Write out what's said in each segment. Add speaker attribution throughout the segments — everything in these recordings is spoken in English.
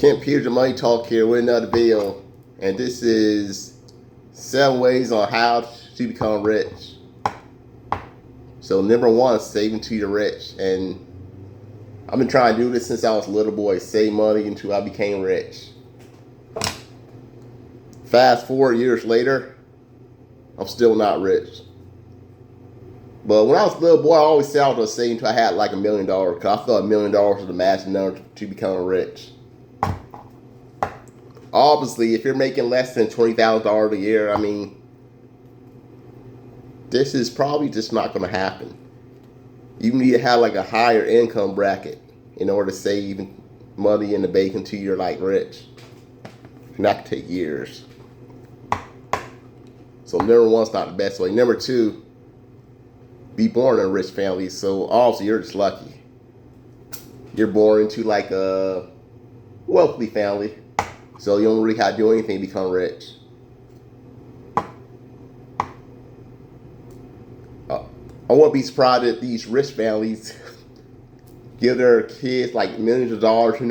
Speaker 1: Kent Peters, the Money Talk here with another video, and this is 7 ways on how to become rich. So number 1, saving to the rich, and I've been trying to do this since I was a little boy, save money until I became rich. Fast forward years later, I'm still not rich. But when I was a little boy, I always said I was saving until I had like $1 million, because I thought $1 million was the magic number to become rich. Obviously, if you're making less than $20,000 a year, I mean, this is probably just not going to happen. You need to have like a higher income bracket in order to save money in the bank until you're like rich. And that could take years. So number 1's not the best way. Number 2, be born in a rich family. So obviously you're just lucky. You're born into like a wealthy family. So you don't really have to do anything to become rich. I wouldn't be surprised if these rich families give their kids like millions of dollars in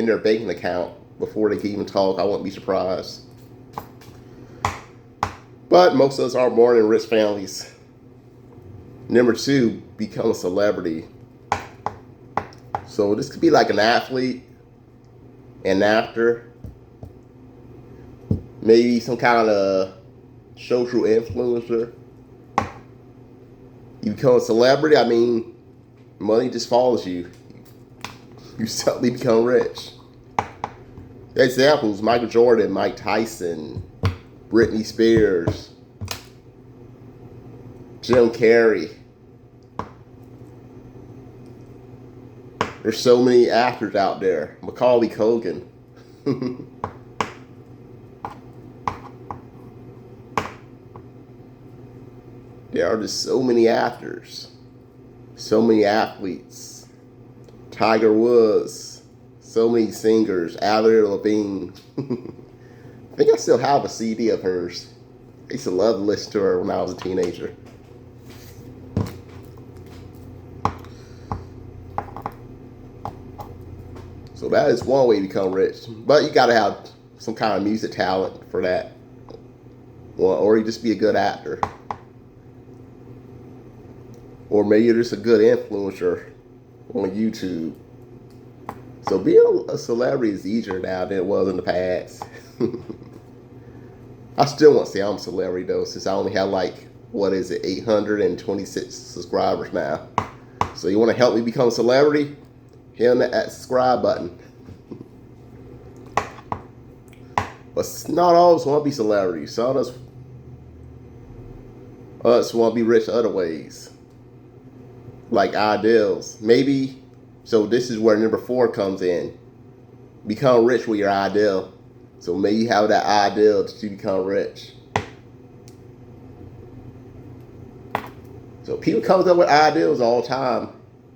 Speaker 1: their banking account before they can even talk. I wouldn't be surprised. But most of us are born in rich families. Number 2, become a celebrity. So this could be like an athlete, an actor, maybe some kind of social influencer. You become a celebrity, I mean, money just follows you. You suddenly become rich. Examples: Michael Jordan, Mike Tyson, Britney Spears, Jim Carrey. There's so many actors out there. Macaulay Culkin. There are just so many actors, so many athletes, Tiger Woods, so many singers, Avril Lavigne. I think I still have a CD of hers. I used to love to listen to her when I was a teenager. So that is one way to become rich. But you gotta have some kind of music talent for that. Or you just be a good actor. Or maybe you're just a good influencer on YouTube. So being a celebrity is easier now than it was in the past. I still want to say I'm a celebrity though, since I only have like, 826 subscribers now. So you want to help me become a celebrity? Hit on that subscribe button. But not all of us want to be celebrities. Some of us want to be rich other ways. Like ideals. Maybe, so this is where number 4 comes in. Become rich with your ideal. So maybe you have that ideal to become rich. So people come up with ideals all the time.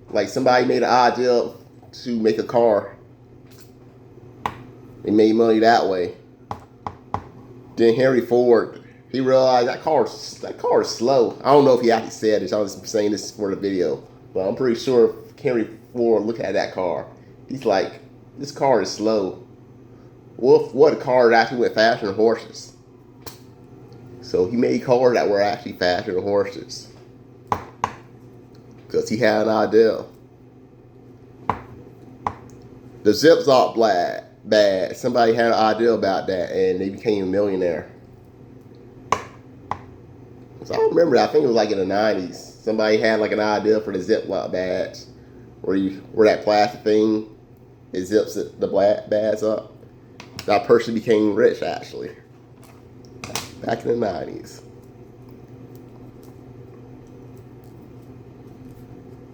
Speaker 1: Like somebody made an ideal to make a car. They made money that way. Then Henry Ford, he realized that car is slow. I don't know if he actually said this. I was saying this for the video. But I'm pretty sure Henry Ford looked at that car. He's like, this car is slow. What a car that actually went faster than horses. So he made cars that were actually faster than horses. Because he had an idea. The Zip-Zop bag. Somebody had an idea about that and they became a millionaire. So I remember, I think it was like in the 90s. Somebody had like an idea for the Ziploc bags, where that plastic thing, it zips the black bags up. That person became rich actually, back in the 90s.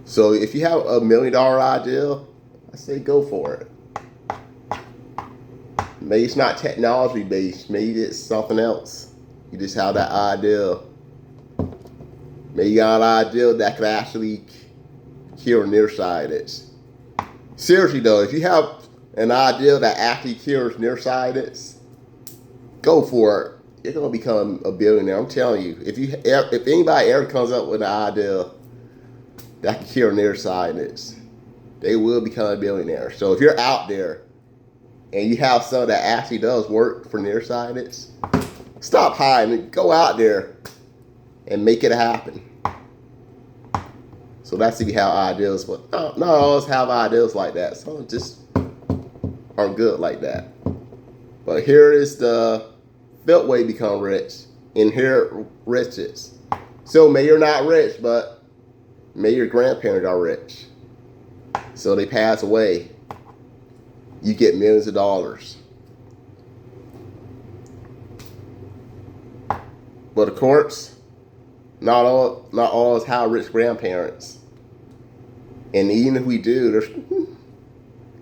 Speaker 1: So if you have a $1 million idea, I say go for it. Maybe it's not technology based, maybe it's something else. You just have that idea. Maybe you got an idea that could actually cure nearsightedness. Seriously though, if you have an idea that actually cures nearsightedness, go for it. You're gonna become a billionaire. I'm telling you. If anybody ever comes up with an idea that can cure nearsightedness, they will become a billionaire. So if you're out there and you have some that actually does work for nearsighted, stop hiding. Go out there and make it happen. So that's if you have ideas, but not all of us have ideas like that. Some just aren't good like that. But here is the fifth way to become rich. Inherit riches. So maybe you're not rich, but maybe your grandparents are rich. So they pass away. You get millions of dollars. But of course, not all of us have rich grandparents. And even if we do,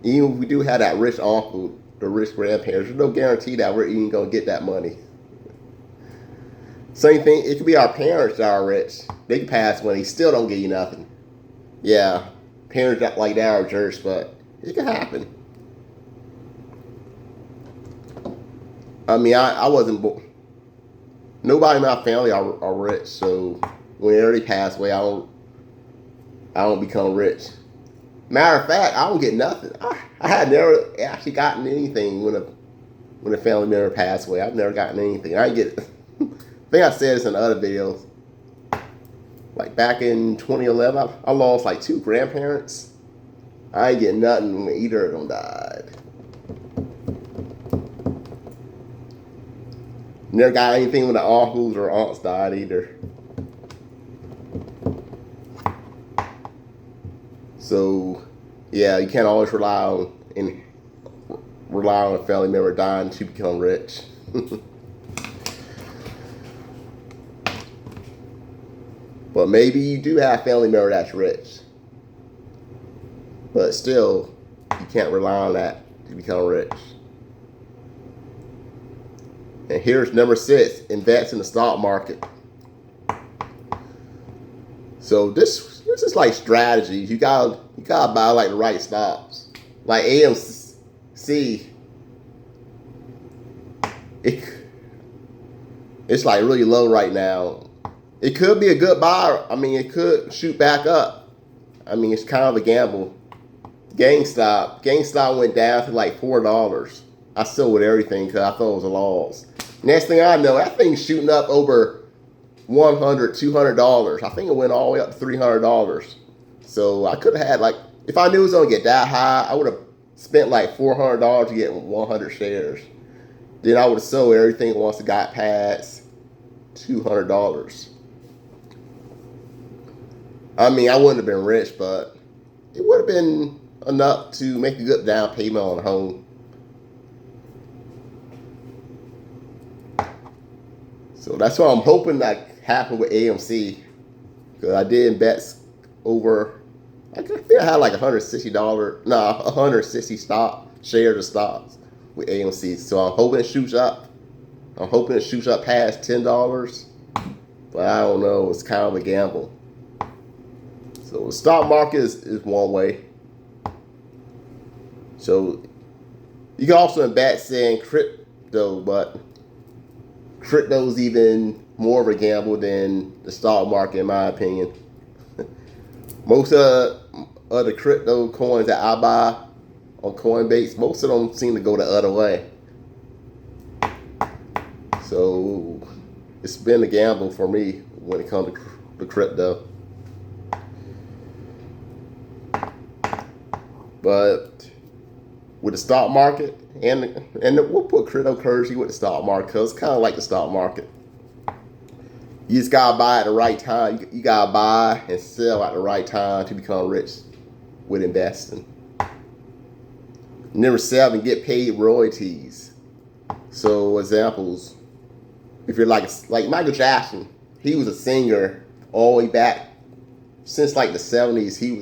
Speaker 1: even if we do have that rich uncle, the rich grandparents, there's no guarantee that we're even gonna get that money. Same thing, it could be our parents that are rich. They can pass when they still don't give you nothing. Yeah, parents that like that are jerks, but it can happen. I mean, I wasn't born. Nobody in my family are rich, so whenever they pass away, I don't become rich. Matter of fact, I don't get nothing. I had never actually gotten anything when a family member passed away. I've never gotten anything. I didn't get. I think I said this in other videos. Like back in 2011, I lost like 2 grandparents. I ain't get nothing when either of them died. Never got anything when the uncles or aunts died either. So, yeah, you can't always rely on a family member dying to become rich. But maybe you do have a family member that's rich. But still, you can't rely on that to become rich. And here's number 6, invest in the stock market. So this is like strategies. You gotta buy like the right stocks. Like AMC, it's like really low right now. It could be a good buy. I mean, it could shoot back up. I mean, it's kind of a gamble. GameStop went down to like $4. I sold with everything because I thought it was a loss. Next thing I know, that thing's shooting up over $100, $200. I think it went all the way up to $300. So I could have had like, if I knew it was gonna get that high, I would have spent like $400 to get 100 shares. Then I would have sold everything once it got past $200. I mean, I wouldn't have been rich, but it would have been enough to make a good down payment on a home. So that's what I'm hoping that happened with AMC. Because I did invest over, I think I had like $160 shares of stocks with AMC. So I'm hoping it shoots up. I'm hoping it shoots up past $10. But I don't know, it's kind of a gamble. So the stock market is one way. So you can also invest in crypto, but crypto's even more of a gamble than the stock market, in my opinion. Most of the crypto coins that I buy on Coinbase, most of them seem to go the other way. So it's been a gamble for me when it comes to crypto. But with the stock market, and we'll put cryptocurrency with the stock market because it's kind of like the stock market. You just gotta buy at the right time. You gotta buy and sell at the right time to become rich with investing. Number 7, get paid royalties. So examples, if you're like Michael Jackson, he was a singer all the way back since like the 70s. He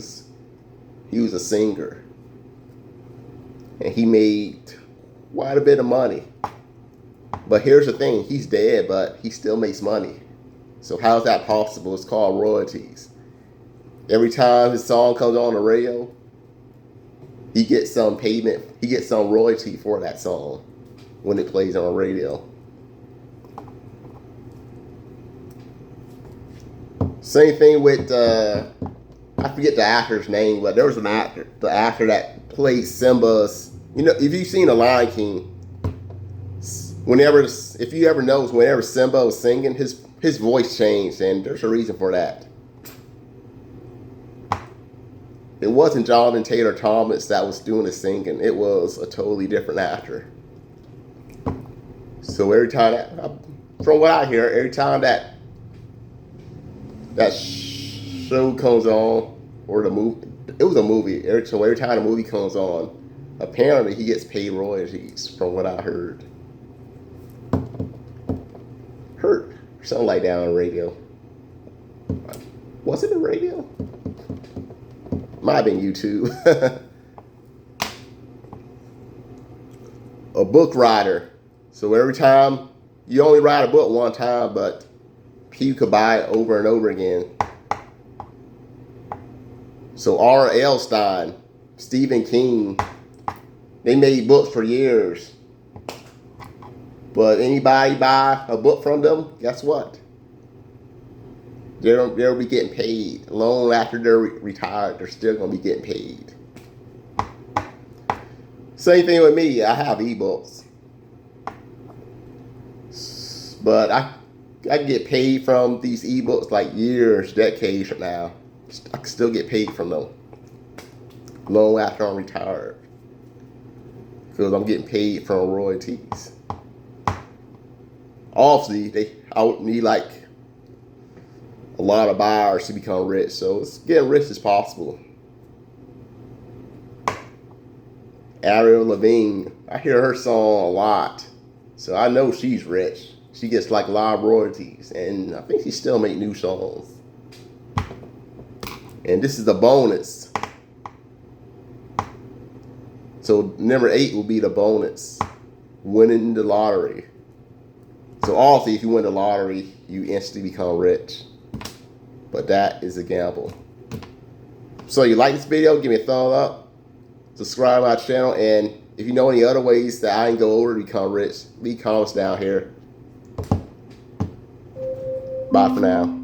Speaker 1: was a singer. And he made quite a bit of money. But here's the thing, he's dead, but he still makes money. So how is that possible? It's called royalties. Every time his song comes on the radio, he gets some payment, he gets some royalty for that song when it plays on the radio. Same thing with, I forget the actor's name, but there was an actor, the actor that played Simba's You know, if you've seen The Lion King, if you ever notice, whenever Simba was singing, his voice changed, and there's a reason for that. It wasn't Jonathan Taylor Thomas that was doing the singing. It was a totally different actor. So every time from what I hear, every time that show comes on, or the movie, it was a movie. So every time the movie comes on, apparently he gets paid royalties, from what I heard. Something like that on the radio. Was it the radio? Might have been YouTube. A book writer. So every time, you only write a book one time, but you could buy it over and over again. So R.L. Stein, Stephen King, they made books for years. But anybody buy a book from them, guess what? They'll be getting paid. Long after they're retired, they're still going to be getting paid. Same thing with me. I have ebooks. But I get paid from these ebooks like years, decades from now. I can still get paid from them. Long after I'm retired. Because I'm getting paid from royalties. Obviously, I would need like a lot of buyers to become rich, so it's getting rich as possible. Avril Lavigne, I hear her song a lot, so I know she's rich. She gets like a lot of royalties, and I think she still makes new songs. And this is the bonus. So number 8 will be the bonus, winning the lottery. So obviously, if you win the lottery, you instantly become rich. But that is a gamble. So you like this video, give me a thumbs up. Subscribe to my channel. And if you know any other ways that I can go over to become rich, leave comments down here. Bye for now.